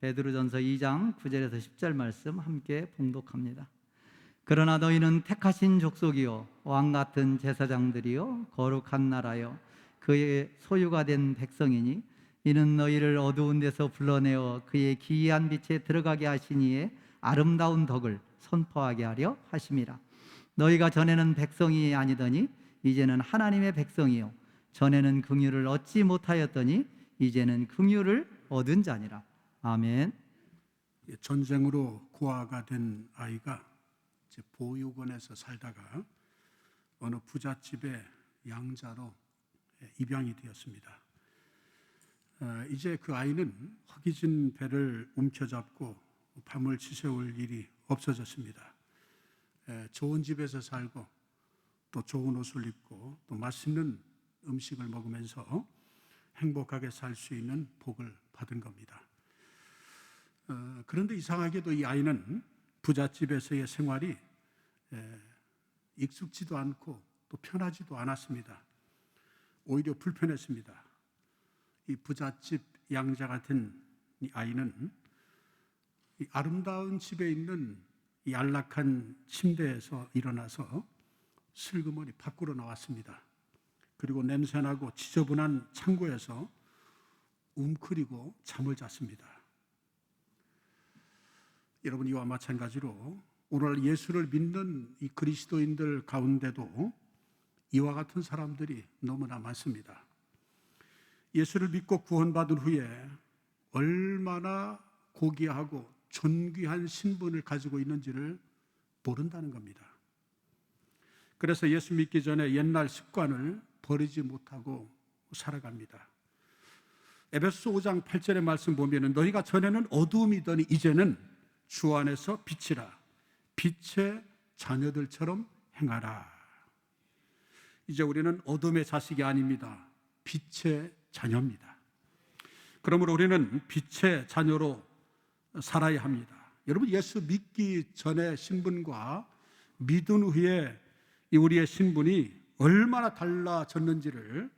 베드로전서 2장 9절에서 10절 말씀 함께 봉독합니다. 그러나 너희는 택하신 족속이요 왕같은 제사장들이요 거룩한 나라요 그의 소유가 된 백성이니 이는 너희를 어두운 데서 불러내어 그의 기이한 빛에 들어가게 하시니에 아름다운 덕을 선포하게 하려 하심이라. 너희가 전에는 백성이 아니더니 이제는 하나님의 백성이요 전에는 긍휼을 얻지 못하였더니 이제는 긍휼을 얻은 자니라. 아멘. 전쟁으로 고아가 된 아이가 이제 보육원에서 살다가 어느 부잣집의 양자로 입양이 되었습니다. 이제 그 아이는 허기진 배를 움켜잡고 밤을 지새울 일이 없어졌습니다. 좋은 집에서 살고 또 좋은 옷을 입고 또 맛있는 음식을 먹으면서 행복하게 살 수 있는 복을 받은 겁니다. 그런데 이상하게도 이 아이는 부잣집에서의 생활이 익숙지도 않고 또 편하지도 않았습니다. 오히려 불편했습니다. 이 부잣집 양자 같은 이 아이는 이 아름다운 집에 있는 이 안락한 침대에서 일어나서 슬그머니 밖으로 나왔습니다. 그리고 냄새나고 지저분한 창고에서 웅크리고 잠을 잤습니다. 여러분, 이와 마찬가지로 오늘 예수를 믿는 이 그리스도인들 가운데도 이와 같은 사람들이 너무나 많습니다. 예수를 믿고 구원받은 후에 얼마나 고귀하고 존귀한 신분을 가지고 있는지를 모른다는 겁니다. 그래서 예수 믿기 전에 옛날 습관을 버리지 못하고 살아갑니다. 에베소 5장 8절의 말씀 보면 너희가 전에는 어두움이더니 이제는 주 안에서 빛이라 빛의 자녀들처럼 행하라. 이제 우리는 어둠의 자식이 아닙니다. 빛의 자녀입니다. 그러므로 우리는 빛의 자녀로 살아야 합니다. 여러분, 예수 믿기 전의 신분과 믿은 후에 우리의 신분이 얼마나 달라졌는지를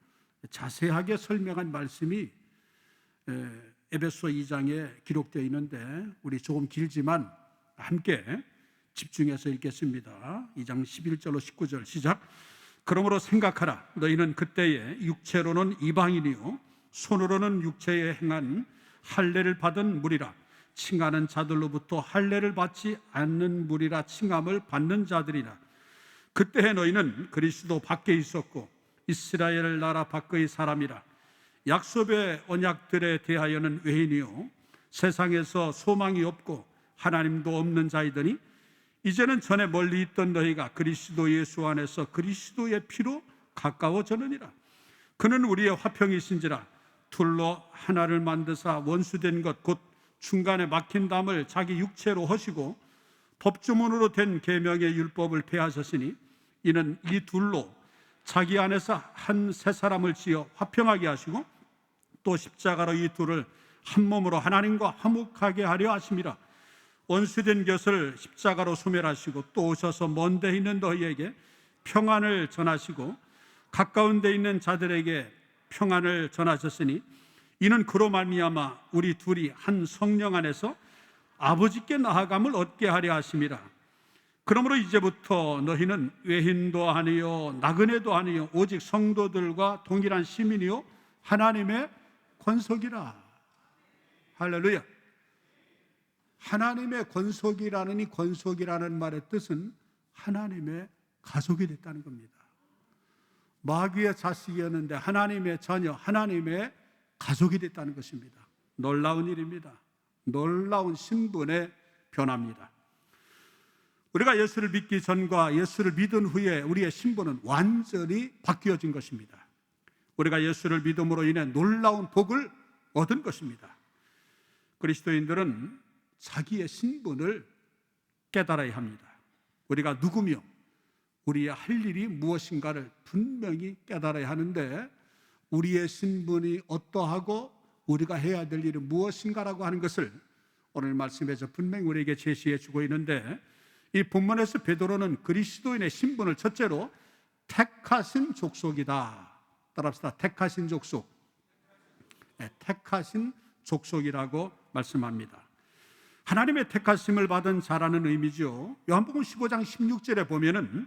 자세하게 설명한 말씀이 에베소 2장에 기록되어 있는데 우리 조금 길지만 함께 집중해서 읽겠습니다. 2장 11절로 19절 시작. 그러므로 생각하라. 너희는 그때에 육체로는 이방인이요 손으로는 육체에 행한 할례를 받은 무리라. 칭하는 자들로부터 할례를 받지 않는 무리라 칭함을 받는 자들이라. 그때에 너희는 그리스도 밖에 있었고 이스라엘 나라 밖의 사람이라. 약속의 언약들에 대하여는 외인이요 세상에서 소망이 없고 하나님도 없는 자이더니 이제는 전에 멀리 있던 너희가 그리스도 예수 안에서 그리스도의 피로 가까워졌느니라. 그는 우리의 화평이신지라. 둘로 하나를 만드사 원수된 것 곧 중간에 막힌 담을 자기 육체로 허시고 법주문으로 된 계명의 율법을 폐하셨으니 이는 이 둘로 자기 안에서 한 새 사람을 지어 화평하게 하시고 또 십자가로 이 둘을 한 몸으로 하나님과 화목하게 하려 하심이라. 원수된 것을 십자가로 소멸하시고 또 오셔서 먼 데 있는 너희에게 평안을 전하시고 가까운 데 있는 자들에게 평안을 전하셨으니 이는 그로 말미암아 우리 둘이 한 성령 안에서 아버지께 나아감을 얻게 하려 하심이라. 그러므로 이제부터 너희는 외인도 아니요 나그네도 아니요 오직 성도들과 동일한 시민이요 하나님의 권속이라. 할렐루야. 하나님의 권속이라는 이 권속이라는 말의 뜻은 하나님의 가족이 됐다는 겁니다. 마귀의 자식이었는데 하나님의 자녀, 하나님의 가족이 됐다는 것입니다. 놀라운 일입니다. 놀라운 신분의 변화입니다. 우리가 예수를 믿기 전과 예수를 믿은 후에 우리의 신분은 완전히 바뀌어진 것입니다. 우리가 예수를 믿음으로 인해 놀라운 복을 얻은 것입니다. 그리스도인들은 자기의 신분을 깨달아야 합니다. 우리가 누구며 우리의 할 일이 무엇인가를 분명히 깨달아야 하는데 우리의 신분이 어떠하고 우리가 해야 될 일이 무엇인가라고 하는 것을 오늘 말씀에서 분명히 우리에게 제시해 주고 있는데 이 본문에서 베드로는 그리스도인의 신분을 첫째로 택하신 족속이다. 따라합시다. 택하신 족속. 택하신 족속이라고 말씀합니다. 하나님의 택하심을 받은 자라는 의미죠. 요한복음 15장 16절에 보면은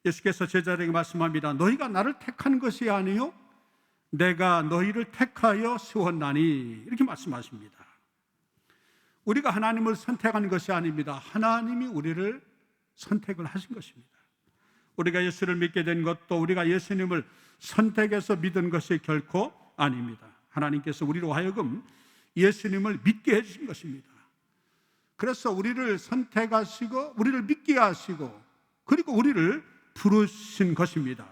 예수께서 제자들에게 말씀합니다. 너희가 나를 택한 것이 아니요 내가 너희를 택하여 세웠나니, 이렇게 말씀하십니다. 우리가 하나님을 선택한 것이 아닙니다. 하나님이 우리를 선택을 하신 것입니다. 우리가 예수를 믿게 된 것도 우리가 예수님을 선택해서 믿은 것이 결코 아닙니다. 하나님께서 우리로 하여금 예수님을 믿게 해주신 것입니다. 그래서 우리를 선택하시고 우리를 믿게 하시고 그리고 우리를 부르신 것입니다.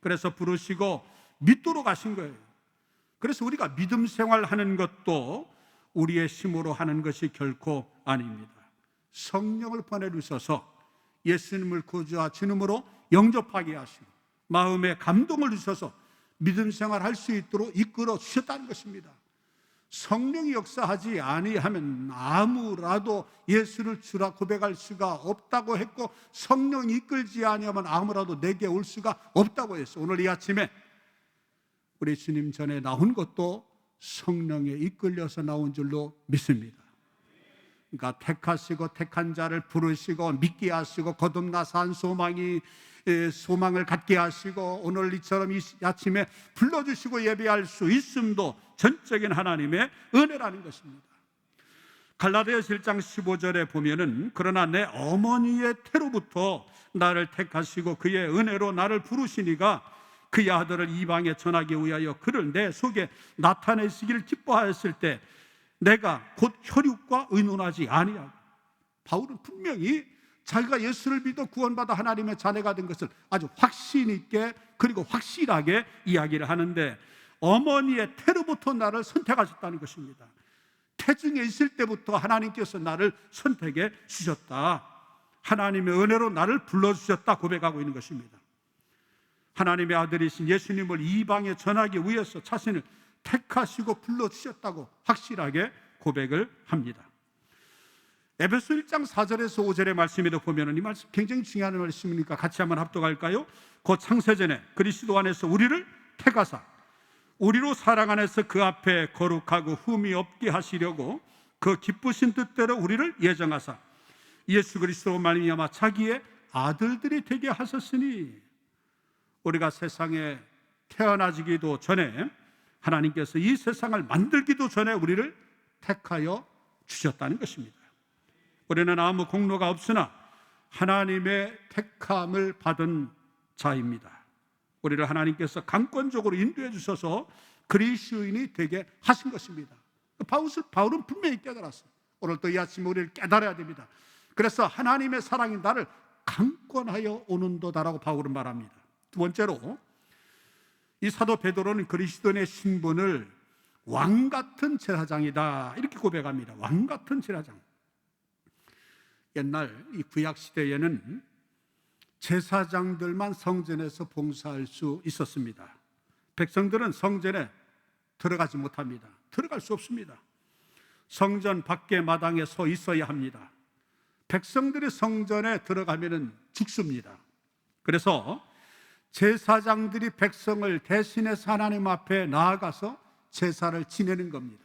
그래서 부르시고 믿도록 하신 거예요. 그래서 우리가 믿음 생활하는 것도 우리의 힘으로 하는 것이 결코 아닙니다. 성령을 보내주셔서 예수님을 구주와 주님으로 영접하게 하시고 마음에 감동을 주셔서 믿음 생활할 수 있도록 이끌어 주셨다는 것입니다. 성령이 역사하지 아니하면 아무라도 예수를 주라 고백할 수가 없다고 했고, 성령이 이끌지 아니하면 아무라도 내게 올 수가 없다고 했어요. 오늘 이 아침에 우리 주님 전에 나온 것도 성령에 이끌려서 나온 줄로 믿습니다. 그러니까 택하시고 택한 자를 부르시고 믿게 하시고 거듭나서 한 소망을 갖게 하시고 오늘 이처럼 이 아침에 불러주시고 예배할 수 있음도 전적인 하나님의 은혜라는 것입니다. 갈라디아서 1장 15절에 보면은 그러나 내 어머니의 태로부터 나를 택하시고 그의 은혜로 나를 부르시니가 그의 아들을 이방에 전하기 위하여 그를 내 속에 나타내시기를 기뻐하였을 때 내가 곧 혈육과 의논하지 아니하고, 바울은 분명히 자기가 예수를 믿어 구원받아 하나님의 자녀가 된 것을 아주 확신 있게 그리고 확실하게 이야기를 하는데, 어머니의 태로부터 나를 선택하셨다는 것입니다. 태중에 있을 때부터 하나님께서 나를 선택해 주셨다. 하나님의 은혜로 나를 불러주셨다 고백하고 있는 것입니다. 하나님의 아들이신 예수님을 이방에 전하기 위해서 자신을 택하시고 불러주셨다고 확실하게 고백을 합니다. 에베소 1장 4절에서 5절의 말씀에도 보면 이 말씀 굉장히 중요한 말씀이니까 같이 한번 합독할까요? 곧 창세전에 그리스도 안에서 우리를 택하사 우리로 사랑 안에서 그 앞에 거룩하고 흠이 없게 하시려고 그 기쁘신 뜻대로 우리를 예정하사 예수 그리스도로 말미암아 자기의 아들들이 되게 하셨으니, 우리가 세상에 태어나기도 전에 하나님께서 이 세상을 만들기도 전에 우리를 택하여 주셨다는 것입니다. 우리는 아무 공로가 없으나 하나님의 택함을 받은 자입니다. 우리를 하나님께서 강권적으로 인도해 주셔서 그리스도인이 되게 하신 것입니다. 바울은 분명히 깨달았어요. 오늘 또 이 아침에 우리를 깨달아야 됩니다. 그래서 하나님의 사랑이 나를 강권하여 오는도다라고 바울은 말합니다. 두 번째로 이 사도 베드로는 그리스도인의 신분을 왕 같은 제사장이다 이렇게 고백합니다. 왕 같은 제사장. 옛날 이 구약 시대에는 제사장들만 성전에서 봉사할 수 있었습니다. 백성들은 성전에 들어가지 못합니다. 들어갈 수 없습니다. 성전 밖에 마당에 서 있어야 합니다. 백성들이 성전에 들어가면 죽습니다. 그래서 제사장들이 백성을 대신해서 하나님 앞에 나아가서 제사를 지내는 겁니다.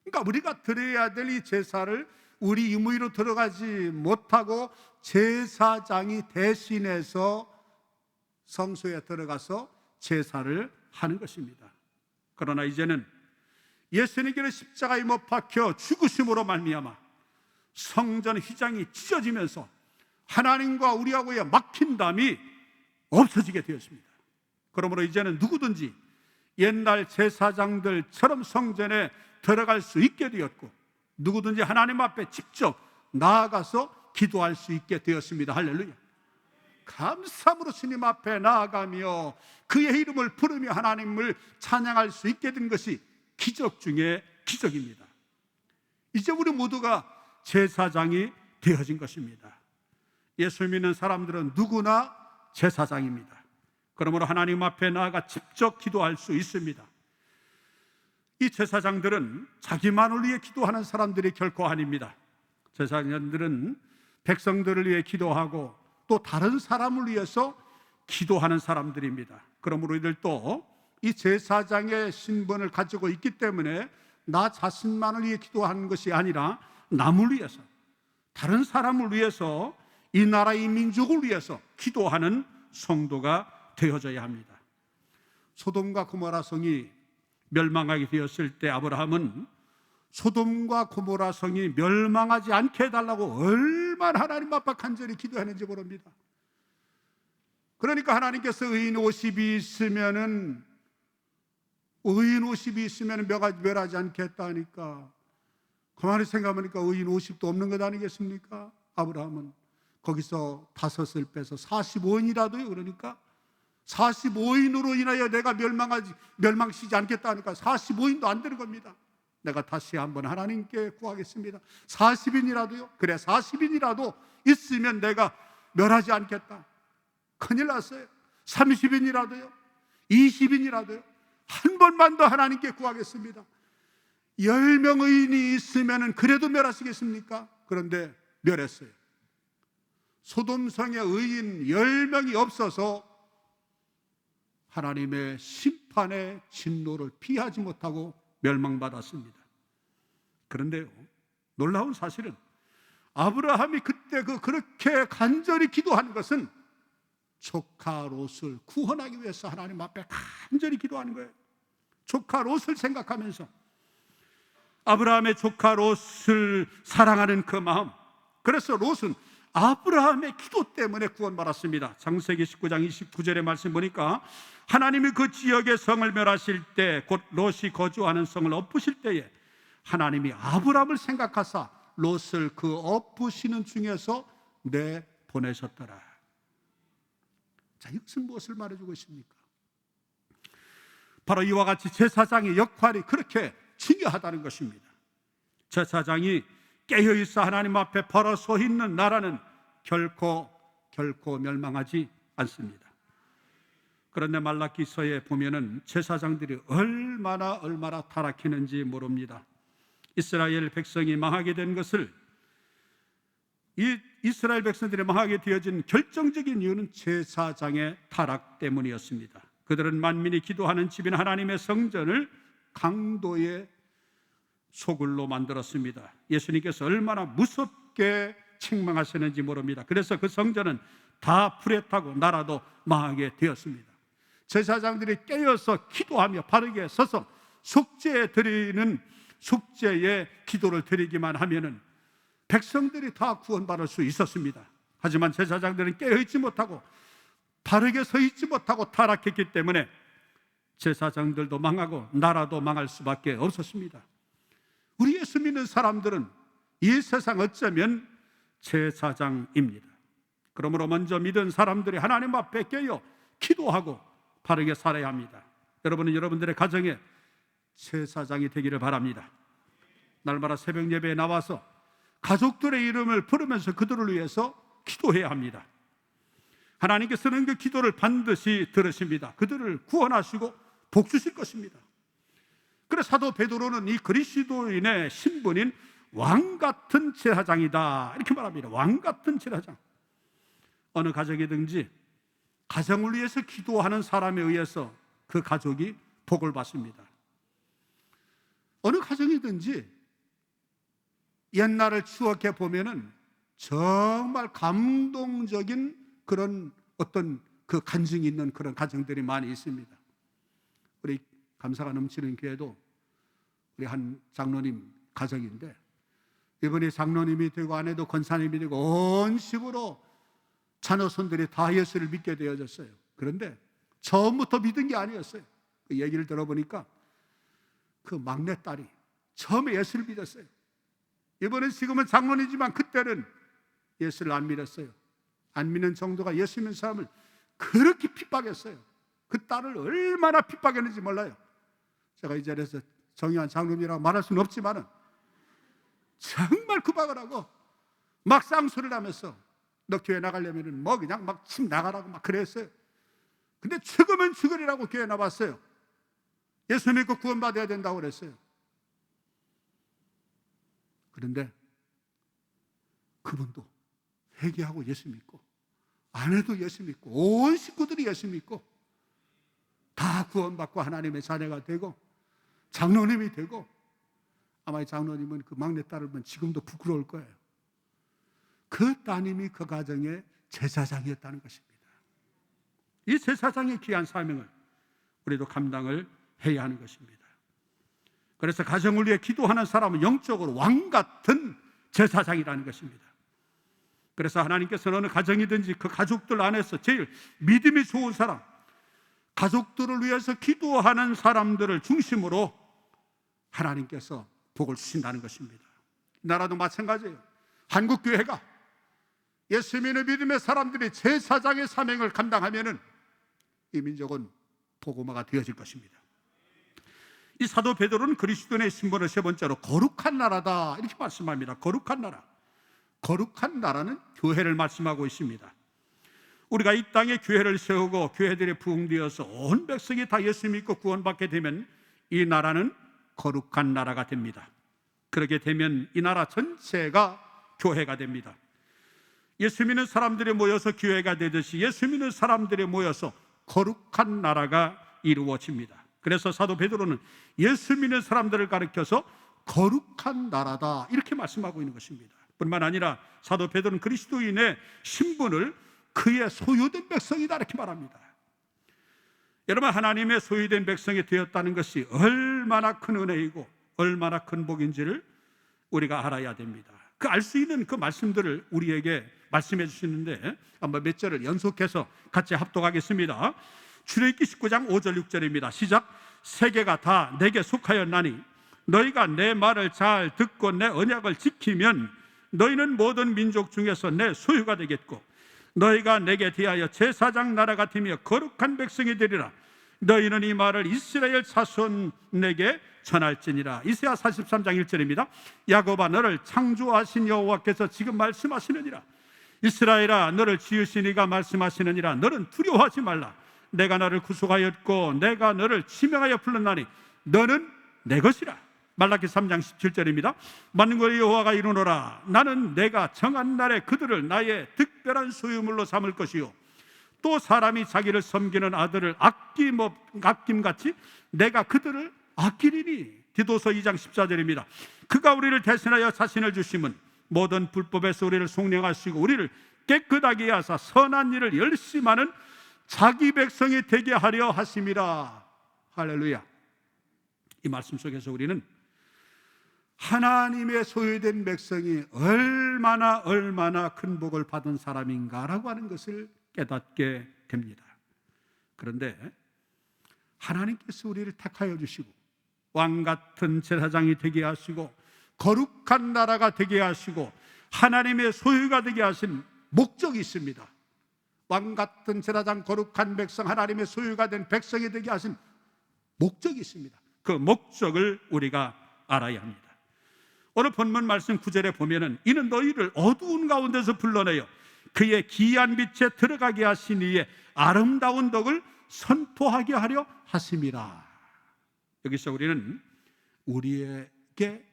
그러니까 우리가 드려야 될 이 제사를 우리 임의로 들어가지 못하고 제사장이 대신해서 성소에 들어가서 제사를 하는 것입니다. 그러나 이제는 예수님께는 십자가에 못 박혀 죽으심으로 말미암아 성전 휘장이 찢어지면서 하나님과 우리하고의 막힌담이 없어지게 되었습니다. 그러므로 이제는 누구든지 옛날 제사장들처럼 성전에 들어갈 수 있게 되었고, 누구든지 하나님 앞에 직접 나아가서 기도할 수 있게 되었습니다. 할렐루야. 감사함으로 주님 앞에 나아가며 그의 이름을 부르며 하나님을 찬양할 수 있게 된 것이 기적 중에 기적입니다. 이제 우리 모두가 제사장이 되어진 것입니다. 예수 믿는 사람들은 누구나 제사장입니다. 그러므로 하나님 앞에 나아가 직접 기도할 수 있습니다. 이 제사장들은 자기만을 위해 기도하는 사람들이 결코 아닙니다. 제사장들은 백성들을 위해 기도하고 또 다른 사람을 위해서 기도하는 사람들입니다. 그러므로 이들도 이 제사장의 신분을 가지고 있기 때문에 나 자신만을 위해 기도하는 것이 아니라 남을 위해서, 다른 사람을 위해서, 이 나라, 이 민족을 위해서 기도하는 성도가 되어져야 합니다. 소돔과 고모라 성이 멸망하게 되었을 때 아브라함은 소돔과 고모라 성이 멸망하지 않게 해달라고 얼마나 하나님 앞에 간절히 기도했는지 모릅니다. 그러니까 하나님께서 의인 50이 있으면은 멸하지 않겠다 하니까 가만히 생각해보니까 의인 50도 없는 것 아니겠습니까? 아브라함은 거기서 5을 빼서 45인이라도요. 그러니까 45인으로 인하여 내가 멸망시지 않겠다 하니까 45인도 안 되는 겁니다. 내가 다시 한번 하나님께 구하겠습니다. 40인이라도요. 그래, 40인이라도 있으면 내가 멸하지 않겠다. 큰일 났어요. 30인이라도요. 20인이라도요. 한 번만 더 하나님께 구하겠습니다. 10명 의인이 있으면 그래도 멸하시겠습니까? 그런데 멸했어요. 소돔성의 의인 10명이 없어서 하나님의 심판의 진노를 피하지 못하고 멸망받았습니다. 그런데요, 놀라운 사실은 아브라함이 그때 그렇게 간절히 기도한 것은 조카 롯을 구원하기 위해서 하나님 앞에 간절히 기도하는 거예요. 조카 롯을 생각하면서 아브라함의 조카 롯을 사랑하는 그 마음, 그래서 롯은 아브라함의 기도 때문에 구원받았습니다. 창세기 19장 29절의 말씀 보니까 하나님이 그 지역의 성을 멸하실 때, 곧 롯이 거주하는 성을 엎으실 때에 하나님이 아브라함을 생각하사 롯을 그 엎으시는 중에서 내보내셨더라. 자, 이것은 무엇을 말해주고 있습니까? 바로 이와 같이 제사장의 역할이 그렇게 중요하다는 것입니다. 제사장이 깨어있어 하나님 앞에 벌어 서 있는 나라는 결코 멸망하지 않습니다. 그런데 말라기서에 보면은 제사장들이 얼마나 타락했는지 모릅니다. 이스라엘 백성이 망하게 된 것을, 이 이스라엘 백성들이 망하게 되어진 결정적인 이유는 제사장의 타락 때문이었습니다. 그들은 만민이 기도하는 집인 하나님의 성전을 강도의 소굴로 만들었습니다. 예수님께서 얼마나 무섭게 책망하셨는지 모릅니다. 그래서 그 성전은 다 불에 타고 나라도 망하게 되었습니다. 제사장들이 깨어서 기도하며 바르게 서서 속죄에 기도를 드리기만 하면은 백성들이 다 구원받을 수 있었습니다. 하지만 제사장들은 깨어있지 못하고 바르게 서 있지 못하고 타락했기 때문에 제사장들도 망하고 나라도 망할 수밖에 없었습니다. 우리 예수 믿는 사람들은 이 세상 어쩌면 제사장입니다. 그러므로 먼저 믿은 사람들이 하나님 앞에 깨어 기도하고 바르게 살아야 합니다. 여러분은 여러분들의 가정에 제사장이 되기를 바랍니다. 날마다 새벽 예배에 나와서 가족들의 이름을 부르면서 그들을 위해서 기도해야 합니다. 하나님께서는 그 기도를 반드시 들으십니다. 그들을 구원하시고 복 주실 것입니다. 그래서 사도 베드로는 이 그리스도인의 신분인 왕 같은 제사장이다 이렇게 말합니다. 왕 같은 제사장. 어느 가정이든지 가정을 위해서 기도하는 사람에 의해서 그 가족이 복을 받습니다. 어느 가정이든지 옛날을 추억해 보면은 정말 감동적인 그런 어떤 그 간증이 있는 그런 가정들이 많이 있습니다. 우리 감사가 넘치는 교회도 우리 한 장로님 가정인데, 이번에 장로님이 되고 아내도 권사님이 되고 온 식으로 자녀손들이 다 예수를 믿게 되어졌어요. 그런데 처음부터 믿은 게 아니었어요. 그 얘기를 들어보니까 그 막내딸이 처음에 예수를 믿었어요. 이번엔 지금은 장로이지만 그때는 예수를 안 믿었어요. 안 믿는 정도가 예수 믿는 사람을 그렇게 핍박했어요. 그 딸을 얼마나 핍박했는지 몰라요. 제가 이 자리에서 정의한 장로님이라고 말할 수는 없지만은 정말 구박을 하고 막 쌍소리를 하면서 너 교회 나가려면은 뭐 그냥 막 집 나가라고 막 그랬어요. 근데 죽으면 죽으리라고 교회 나왔어요. 예수 믿고 구원받아야 된다고 그랬어요. 그런데 그분도 회개하고 예수 믿고 아내도 예수 믿고 온 식구들이 예수 믿고 다 구원받고 하나님의 자녀가 되고 장로님이 되고 아마 이 장로님은 그 막내딸을 보면 지금도 부끄러울 거예요. 그 따님이 그 가정의 제사장이었다는 것입니다. 이 제사장의 귀한 사명을 우리도 감당을 해야 하는 것입니다. 그래서 가정을 위해 기도하는 사람은 영적으로 왕 같은 제사장이라는 것입니다. 그래서 하나님께서는 어느 가정이든지 그 가족들 안에서 제일 믿음이 좋은 사람, 가족들을 위해서 기도하는 사람들을 중심으로 하나님께서 복을 주신다는 것입니다. 나라도 마찬가지예요. 한국교회가 예수 믿는 믿음의 사람들이 제사장의 사명을 감당하면은 이 민족은 복음화가 되어질 것입니다. 이 사도 베드로는 그리스도인의 신분을 세 번째로 거룩한 나라다 이렇게 말씀합니다. 거룩한 나라. 거룩한 나라는 교회를 말씀하고 있습니다. 우리가 이 땅에 교회를 세우고 교회들이 부흥되어서 온 백성이 다 예수 믿고 구원받게 되면 이 나라는 거룩한 나라가 됩니다. 그렇게 되면 이 나라 전체가 교회가 됩니다. 예수 믿는 사람들이 모여서 교회가 되듯이 예수 믿는 사람들이 모여서 거룩한 나라가 이루어집니다. 그래서 사도 베드로는 예수 믿는 사람들을 가리켜서 거룩한 나라다 이렇게 말씀하고 있는 것입니다. 뿐만 아니라 사도 베드로는 그리스도인의 신분을 그의 소유된 백성이다 이렇게 말합니다. 여러분, 하나님의 소유된 백성이 되었다는 것이 얼마나 큰 은혜이고 얼마나 큰 복인지를 우리가 알아야 됩니다. 그 알 수 있는 그 말씀들을 우리에게 말씀해 주시는데 한번 몇 절을 연속해서 같이 합독하겠습니다. 출애굽기 19장 5절 6절입니다. 시작. 세계가 다 내게 속하였나니 너희가 내 말을 잘 듣고 내 언약을 지키면 너희는 모든 민족 중에서 내 소유가 되겠고 너희가 내게 대하여 제사장 나라가 되며 거룩한 백성이 되리라. 너희는 이 말을 이스라엘 자손에게 전할지니라. 이사야 43장 1절입니다. 야곱아, 너를 창조하신 여호와께서 지금 말씀하시느니라. 이스라엘아, 너를 지으신 이가 말씀하시느니라. 너는 두려워하지 말라. 내가 너를 구속하였고 내가 너를 지명하여 불렀나니 너는 내 것이라. 말라기 3장 17절입니다. 만군의 여호와가 이르노라. 나는 내가 정한 날에 그들을 나의 특별한 소유물로 삼을 것이요 또 사람이 자기를 섬기는 아들을 아낌같이 내가 그들을 아끼리니. 디도서 2장 14절입니다. 그가 우리를 대신하여 자신을 주심은 모든 불법에서 우리를 속량하시고 우리를 깨끗하게 하사 선한 일을 열심히 하는 자기 백성이 되게 하려 하심이라. 할렐루야. 이 말씀 속에서 우리는 하나님의 소유된 백성이 얼마나 큰 복을 받은 사람인가라고 하는 것을 깨닫게 됩니다. 그런데 하나님께서 우리를 택하여 주시고 왕 같은 제사장이 되게 하시고 거룩한 나라가 되게 하시고 하나님의 소유가 되게 하신 목적이 있습니다. 왕 같은 제사장, 거룩한 백성, 하나님의 소유가 된 백성이 되게 하신 목적이 있습니다. 그 목적을 우리가 알아야 합니다. 오늘 본문 말씀 9절에 보면은 이는 너희를 어두운 가운데서 불러내어 그의 기이한 빛에 들어가게 하신 이의 아름다운 덕을 선포하게 하려 하심이라. 여기서 우리는 우리에게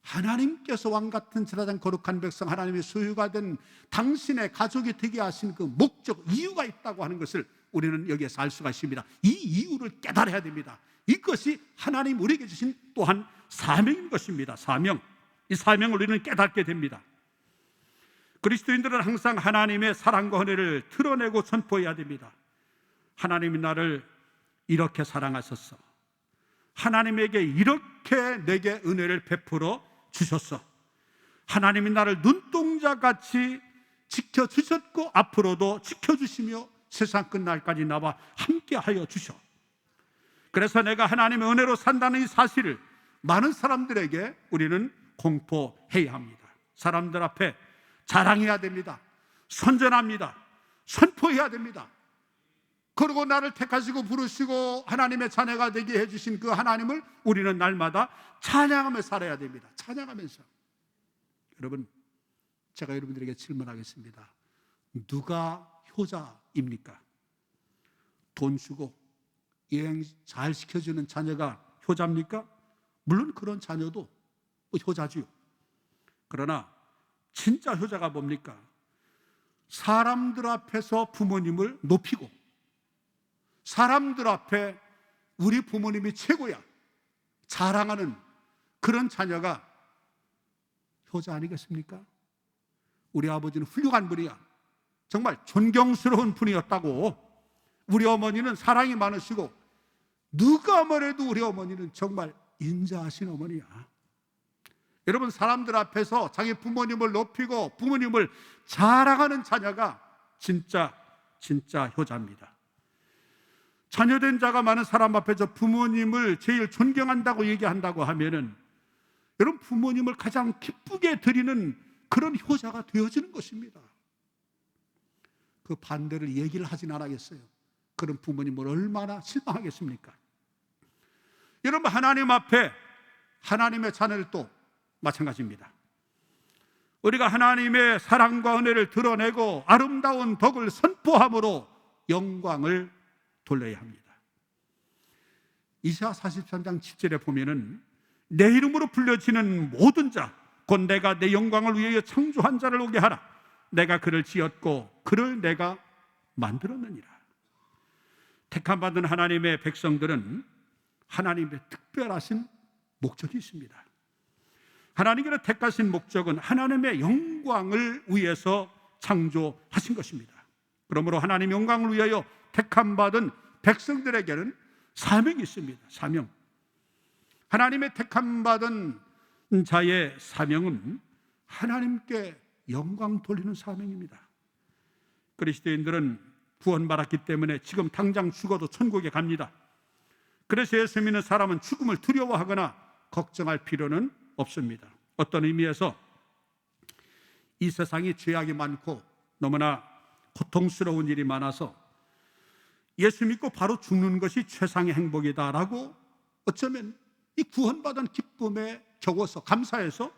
하나님께서 왕같은 제사장, 거룩한 백성, 하나님의 소유가 된 당신의 가족이 되게 하신 그 목적, 이유가 있다고 하는 것을 우리는 여기에서 알 수가 있습니다. 이 이유를 깨달아야 됩니다. 이것이 하나님 우리에게 주신 또한 사명인 것입니다. 사명. 이 사명을 우리는 깨닫게 됩니다. 그리스도인들은 항상 하나님의 사랑과 은혜를 드러내고 선포해야 됩니다. 하나님이 나를 이렇게 사랑하셨어. 하나님에게 이렇게 내게 은혜를 베풀어 주셨어. 하나님이 나를 눈동자같이 지켜주셨고 앞으로도 지켜주시며 세상 끝날까지 나와 함께하여 주셔. 그래서 내가 하나님의 은혜로 산다는 이 사실을 많은 사람들에게 우리는 공포해야 합니다. 사람들 앞에 자랑해야 됩니다. 선전합니다. 선포해야 됩니다. 그리고 나를 택하시고 부르시고 하나님의 자녀가 되게 해주신 그 하나님을 우리는 날마다 찬양하며 살아야 됩니다. 찬양하면서. 여러분, 제가 여러분들에게 질문하겠습니다. 누가 효자입니까? 돈 주고 여행 잘 시켜주는 자녀가 효자입니까? 물론 그런 자녀도 효자지요. 그러나 진짜 효자가 뭡니까? 사람들 앞에서 부모님을 높이고 사람들 앞에 우리 부모님이 최고야 자랑하는 그런 자녀가 효자 아니겠습니까? 우리 아버지는 훌륭한 분이야, 정말 존경스러운 분이었다고. 우리 어머니는 사랑이 많으시고 누가 뭐래도 우리 어머니는 정말 인자하신 어머니야. 여러분, 사람들 앞에서 자기 부모님을 높이고 부모님을 자랑하는 자녀가 진짜 효자입니다. 자녀된 자가 많은 사람 앞에서 부모님을 제일 존경한다고 얘기한다고 하면은 여러분, 부모님을 가장 기쁘게 드리는 그런 효자가 되어지는 것입니다. 그 반대를 얘기를 하진 않았겠어요. 그런 부모님을 얼마나 실망하겠습니까? 여러분, 하나님 앞에 하나님의 자녀들도 마찬가지입니다. 우리가 하나님의 사랑과 은혜를 드러내고 아름다운 덕을 선포함으로 영광을 돌려야 합니다. 이사야 43장 7절에 보면은 내 이름으로 불려지는 모든 자 곧 내가 내 영광을 위하여 창조한 자를 오게 하라. 내가 그를 지었고 그를 내가 만들었느니라. 택함받은 하나님의 백성들은 하나님의 특별하신 목적이 있습니다. 하나님께서 택하신 목적은 하나님의 영광을 위해서 창조하신 것입니다. 그러므로 하나님의 영광을 위하여 택함받은 백성들에게는 사명이 있습니다. 사명. 하나님의 택함받은 자의 사명은 하나님께 영광 돌리는 사명입니다. 그리스도인들은 구원받았기 때문에 지금 당장 죽어도 천국에 갑니다. 그래서 예수 믿는 사람은 죽음을 두려워하거나 걱정할 필요는 없습니다. 어떤 의미에서 이 세상이 죄악이 많고 너무나 고통스러운 일이 많아서 예수 믿고 바로 죽는 것이 최상의 행복이다라고 어쩌면 이 구원받은 기쁨에 적어서 감사해서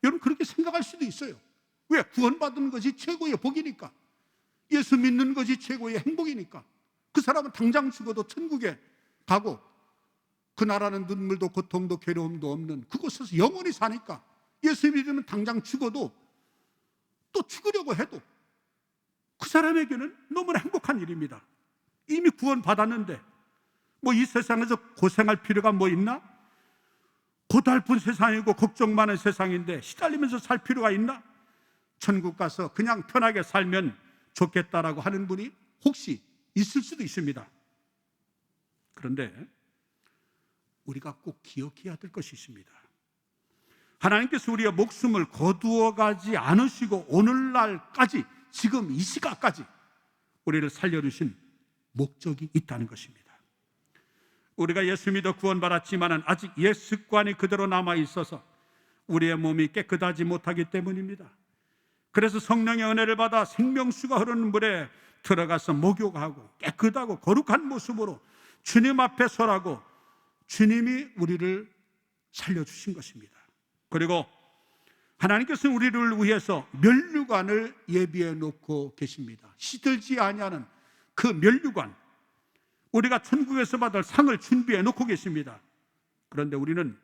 여러분 그렇게 생각할 수도 있어요. 왜? 구원받는 것이 최고의 복이니까, 예수 믿는 것이 최고의 행복이니까. 그 사람은 당장 죽어도 천국에 가고 그 나라는 눈물도 고통도 괴로움도 없는 그곳에서 영원히 사니까 예수 믿으면 당장 죽어도 또 죽으려고 해도 그 사람에게는 너무나 행복한 일입니다. 이미 구원받았는데 뭐 이 세상에서 고생할 필요가 뭐 있나? 고달픈 세상이고 걱정 많은 세상인데 시달리면서 살 필요가 있나? 천국 가서 그냥 편하게 살면 좋겠다라고 하는 분이 혹시 있을 수도 있습니다. 그런데 우리가 꼭 기억해야 될 것이 있습니다. 하나님께서 우리의 목숨을 거두어 가지 않으시고 오늘날까지, 지금 이 시각까지 우리를 살려주신 목적이 있다는 것입니다. 우리가 예수 믿어 구원받았지만 아직 옛 습관이 그대로 남아있어서 우리의 몸이 깨끗하지 못하기 때문입니다. 그래서 성령의 은혜를 받아 생명수가 흐르는 물에 들어가서 목욕하고 깨끗하고 거룩한 모습으로 주님 앞에 서라고 주님이 우리를 살려주신 것입니다. 그리고 하나님께서는 우리를 위해서 면류관을 예비해 놓고 계십니다. 시들지 아니하는 그 면류관, 우리가 천국에서 받을 상을 준비해 놓고 계십니다. 그런데 우리는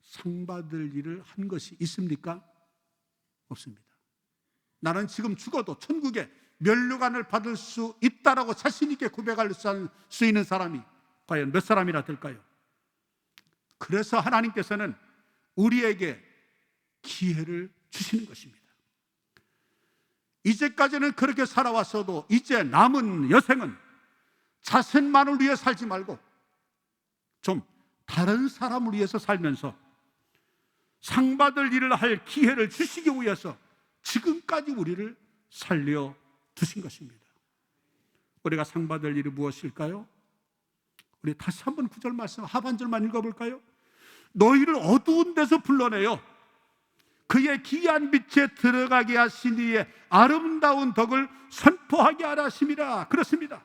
상 받을 일을 한 것이 있습니까? 없습니다. 나는 지금 죽어도 천국에 면류관을 받을 수 있다라고 자신 있게 고백할 수 있는 사람이 과연 몇 사람이나 될까요? 그래서 하나님께서는 우리에게 기회를 주시는 것입니다. 이제까지는 그렇게 살아왔어도 이제 남은 여생은 자신만을 위해 살지 말고 좀 다른 사람을 위해서 살면서 상 받을 일을 할 기회를 주시기 위해서 지금까지 우리를 살려두신 것입니다. 우리가 상 받을 일이 무엇일까요? 우리 다시 한번 9절 말씀 하반절만 읽어볼까요? 너희를 어두운 데서 불러내요 그의 기이한 빛에 들어가게 하신 이의 아름다운 덕을 선포하게 하라 하심이라. 그렇습니다.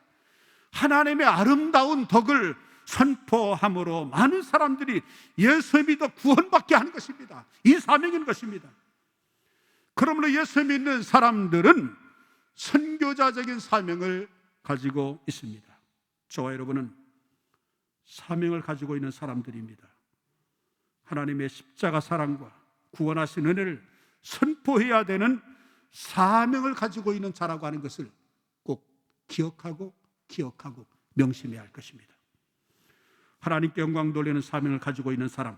하나님의 아름다운 덕을 선포함으로 많은 사람들이 예수 믿어 구원받게 하는 것입니다. 이 사명인 것입니다. 그러므로 예수 믿는 사람들은 선교자적인 사명을 가지고 있습니다. 저와 여러분은 사명을 가지고 있는 사람들입니다. 하나님의 십자가 사랑과 구원하신 은혜를 선포해야 되는 사명을 가지고 있는 자라고 하는 것을 꼭 기억하고 명심해야 할 것입니다. 하나님께 영광 돌리는 사명을 가지고 있는 사람,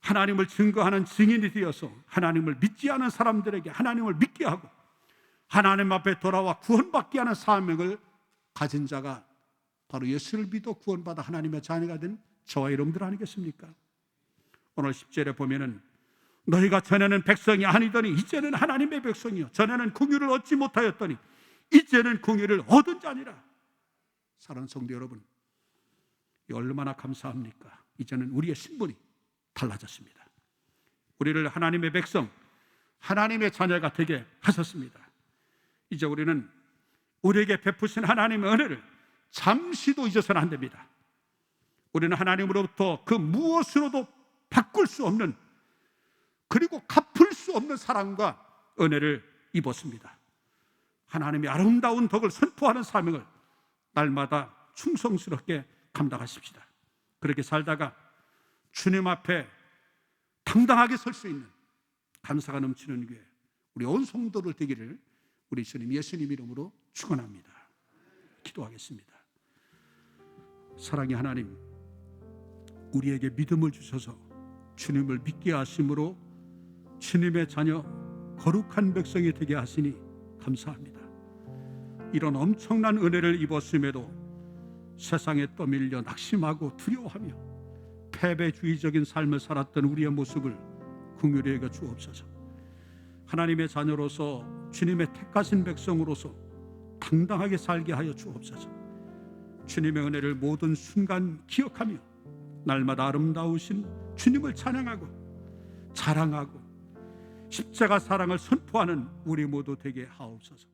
하나님을 증거하는 증인이 되어서 하나님을 믿지 않은 사람들에게 하나님을 믿게 하고 하나님 앞에 돌아와 구원받게 하는 사명을 가진 자가 바로 예수를 믿어 구원받아 하나님의 자녀가 된 저와 여러분들 아니겠습니까? 오늘 10절에 보면은 너희가 전에는 백성이 아니더니 이제는 하나님의 백성이요 전에는 긍휼을 얻지 못하였더니 이제는 긍휼을 얻은 자니라. 사랑하는 성도 여러분, 얼마나 감사합니까? 이제는 우리의 신분이 달라졌습니다. 우리를 하나님의 백성, 하나님의 자녀가 되게 하셨습니다. 이제 우리는 우리에게 베푸신 하나님의 은혜를 잠시도 잊어서는 안 됩니다. 우리는 하나님으로부터 그 무엇으로도 바꿀 수 없는, 그리고 갚을 수 없는 사랑과 은혜를 입었습니다. 하나님의 아름다운 덕을 선포하는 사명을 날마다 충성스럽게 감당하십시다. 그렇게 살다가 주님 앞에 당당하게 설 수 있는 감사가 넘치는 교회, 우리 온 성도들 되기를 우리 주님 예수님 이름으로 축원합니다. 기도하겠습니다. 사랑의 하나님, 우리에게 믿음을 주셔서 주님을 믿게 하심으로 주님의 자녀 거룩한 백성이 되게 하시니 감사합니다. 이런 엄청난 은혜를 입었음에도 세상에 떠밀려 낙심하고 두려워하며 패배주의적인 삶을 살았던 우리의 모습을 긍휼히 여겨 주옵소서. 하나님의 자녀로서 주님의 택하신 백성으로서 당당하게 살게 하여 주옵소서. 주님의 은혜를 모든 순간 기억하며 날마다 아름다우신 주님을 찬양하고 자랑하고 십자가 사랑을 선포하는 우리 모두 되게 하옵소서.